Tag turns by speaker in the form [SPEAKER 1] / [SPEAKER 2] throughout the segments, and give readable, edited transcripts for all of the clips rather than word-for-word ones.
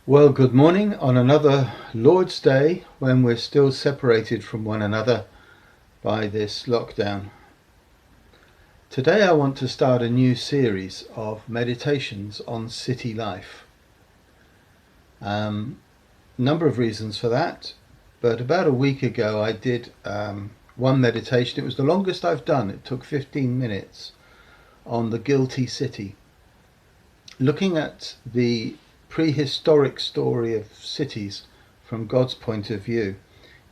[SPEAKER 1] Well, good morning on another Lord's Day when we're still separated from one another by this lockdown. Today I want to start a new series of meditations on city life. Number of reasons for that, but about a week ago I did one meditation. It was the longest I've done. It took 15 minutes on the guilty city, looking at the prehistoric story of cities from God's point of view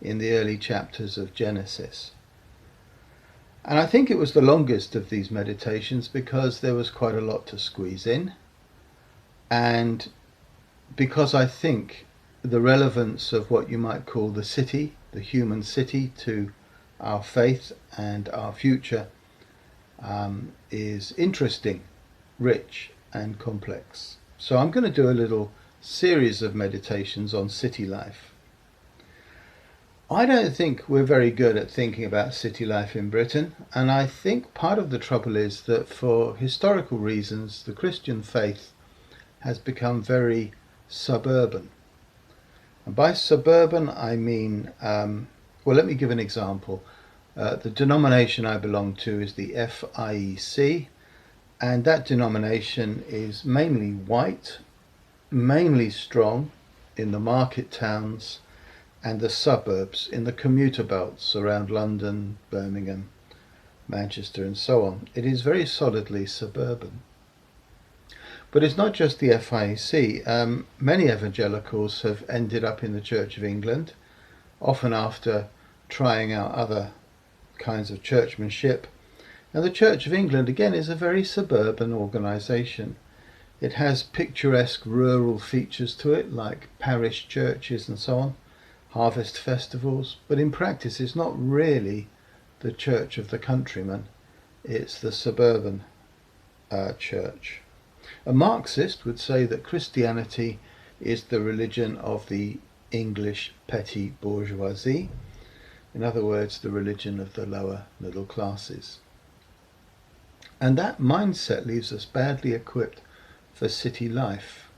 [SPEAKER 1] in the early chapters of Genesis. And I think it was the longest of these meditations because there was quite a lot to squeeze in, and because I think the relevance of what you might call the city, the human city, to our faith and our future is interesting, rich and complex. So I'm going to do a little series of meditations on city life. I don't think we're very good at thinking about city life in Britain, and I think part of the trouble is that for historical reasons the Christian faith has become very suburban. And by suburban I mean, let me give an example. The denomination I belong to is the FIEC, and that denomination is mainly white, mainly strong in the market towns and the suburbs, in the commuter belts around London, Birmingham, Manchester and so on. It is very solidly suburban. But it's not just the FIEC. Many evangelicals have ended up in the Church of England, often after trying out other kinds of churchmanship. And the Church of England, again, is a very suburban organisation. It has picturesque rural features to it, like parish churches and so on, harvest festivals, but in practice it's not really the church of the countryman, it's the suburban church. A Marxist would say that Christianity is the religion of the English petty bourgeoisie, in other words, the religion of the lower middle classes. And that mindset leaves us badly equipped for city life.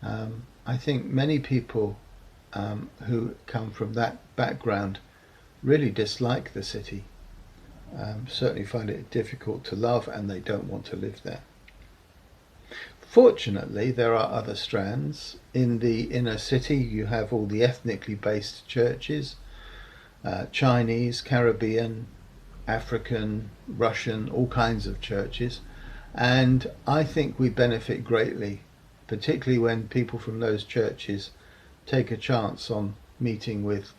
[SPEAKER 1] I think many people who come from that background really dislike the city, certainly find it difficult to love, and they don't want to live there. Fortunately, there are other strands. In the inner city you have all the ethnically based churches, Chinese, Caribbean, African, Russian, all kinds of churches, and I think we benefit greatly, particularly when people from those churches take a chance on meeting with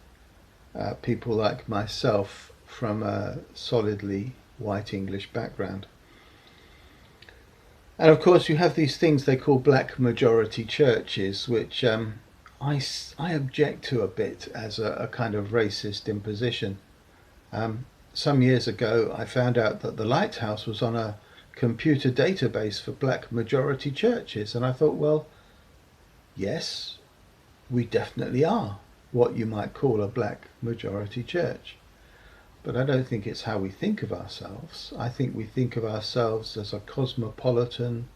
[SPEAKER 1] people like myself from a solidly white English background. And of course you have these things they call black majority churches, which I object to a bit as a kind of racist imposition. Some years ago I found out that the Lighthouse was on a computer database for black majority churches, and I thought, well, yes, we definitely are what you might call a black majority church. But I don't think it's how we think of ourselves. I think we think of ourselves as a cosmopolitan,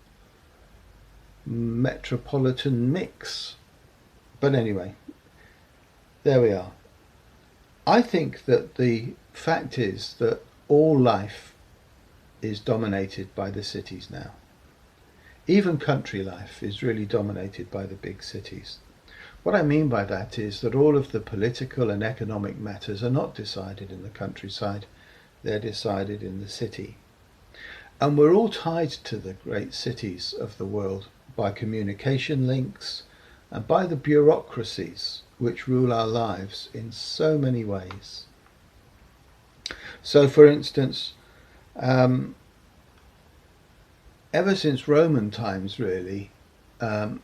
[SPEAKER 1] metropolitan mix. But anyway, there we are. I think that the fact is that all life is dominated by the cities now. Even country life is really dominated by the big cities. What I mean by that is that all of the political and economic matters are not decided in the countryside, they're decided in the city. And we're all tied to the great cities of the world by communication links and by the bureaucracies which rule our lives in so many ways. So, for instance, ever since Roman times, really, the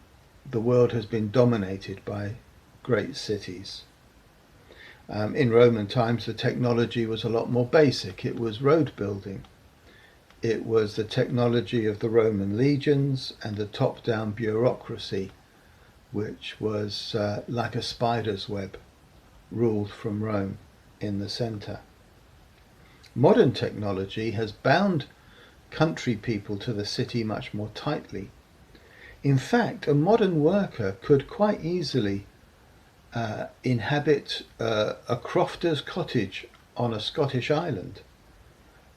[SPEAKER 1] world has been dominated by great cities. In Roman times, the technology was a lot more basic. It was road building. It was the technology of the Roman legions and the top-down bureaucracy, which was like a spider's web, ruled from Rome in the centre. Modern technology has bound country people to the city much more tightly. In fact, a modern worker could quite easily inhabit a crofter's cottage on a Scottish island,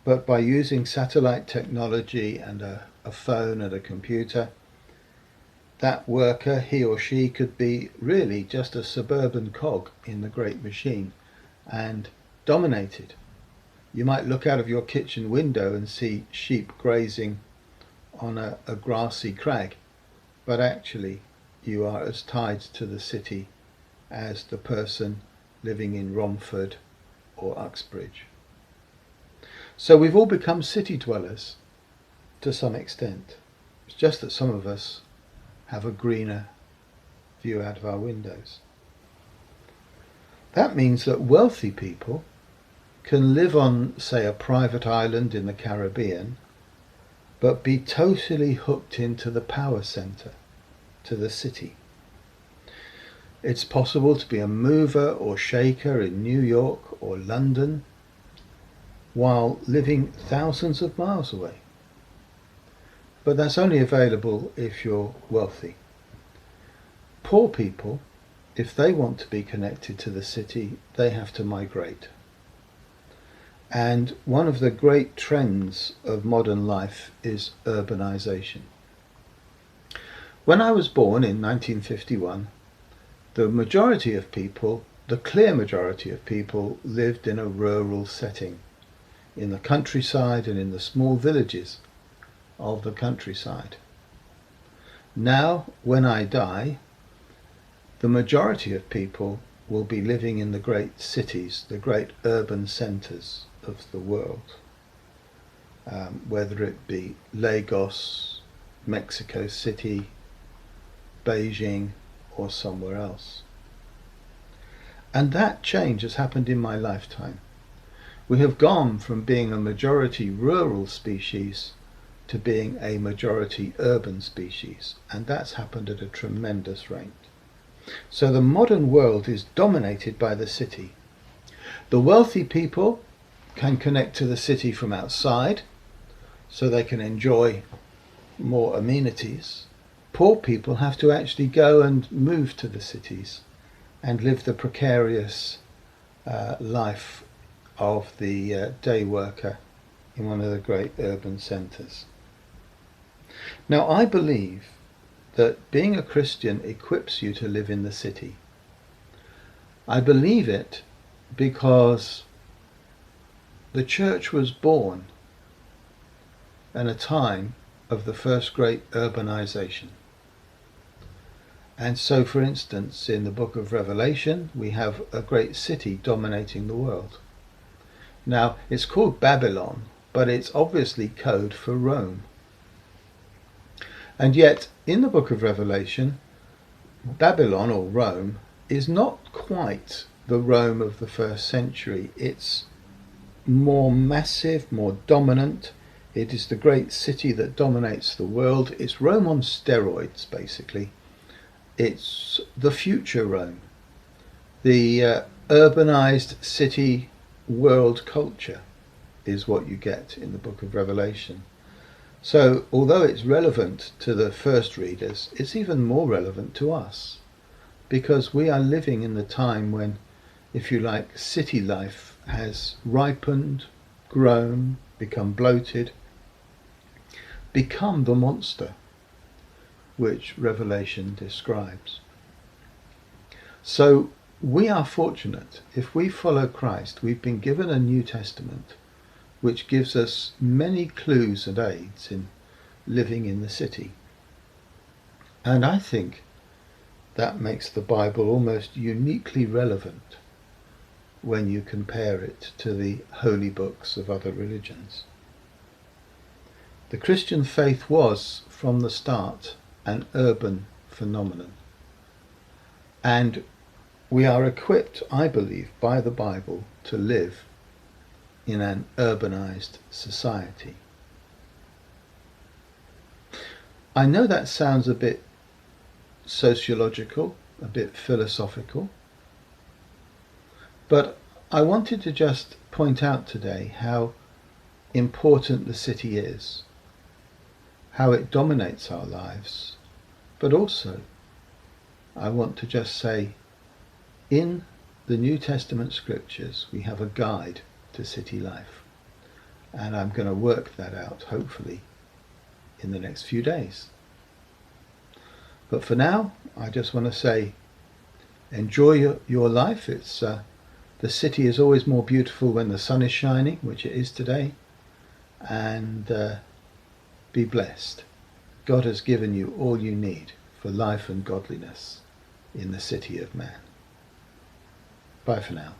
[SPEAKER 1] but by using satellite technology and a phone and a computer, that worker, he or she, could be really just a suburban cog in the great machine and dominated. You might look out of your kitchen window and see sheep grazing on a grassy crag, but actually you are as tied to the city as the person living in Romford or Uxbridge. So we've all become city dwellers to some extent. It's just that some of us have a greener view out of our windows. That means that wealthy people can live on, say, a private island in the Caribbean, but be totally hooked into the power centre, to the city. It's possible to be a mover or shaker in New York or London while living thousands of miles away. But that's only available if you're wealthy. Poor people, if they want to be connected to the city, they have to migrate. And one of the great trends of modern life is urbanization. When I was born in 1951, the majority of people, the clear majority of people, lived in a rural setting, in the countryside and in the small villages of the countryside. Now, when I die, the majority of people will be living in the great cities, the great urban centres of the world, whether it be Lagos, Mexico City, Beijing, or somewhere else. And that change has happened in my lifetime. We have gone from being a majority rural species to being a majority urban species, and that's happened at a tremendous rate. So the modern world is dominated by the city. The wealthy people can connect to the city from outside, so they can enjoy more amenities. Poor people have to actually go and move to the cities and live the precarious life of the day worker in one of the great urban centres. Now, I believe that being a Christian equips you to live in the city. I believe it because the church was born in a time of the first great urbanization. And so, for instance, in the book of Revelation, we have a great city dominating the world. Now, it's called Babylon, but it's obviously code for Rome. And yet, in the book of Revelation, Babylon, or Rome, is not quite the Rome of the first century. It's more massive, more dominant. It is the great city that dominates the world. It's Rome on steroids, basically. It's the future Rome, the urbanized city world culture is what you get in the book of Revelation. So, although it's relevant to the first readers, it's even more relevant to us, because we are living in the time when, if you like, city life has ripened, grown, become bloated, become the monster which Revelation describes. So we are fortunate. If we follow Christ, we've been given a New Testament which gives us many clues and aids in living in the city. And I think that makes the Bible almost uniquely relevant when you compare it to the holy books of other religions. The Christian faith was, from the start, an urban phenomenon. And we are equipped, I believe, by the Bible to live in an urbanized society. I know that sounds a bit sociological, a bit philosophical, but I wanted to just point out today how important the city is, how it dominates our lives, But also, I want to just say, in the New Testament scriptures, we have a guide to city life. And I'm going to work that out, hopefully, in the next few days. But for now, I just want to say, enjoy your life. The city is always more beautiful when the sun is shining, which it is today. And be blessed. God has given you all you need for life and godliness in the city of man. Bye for now.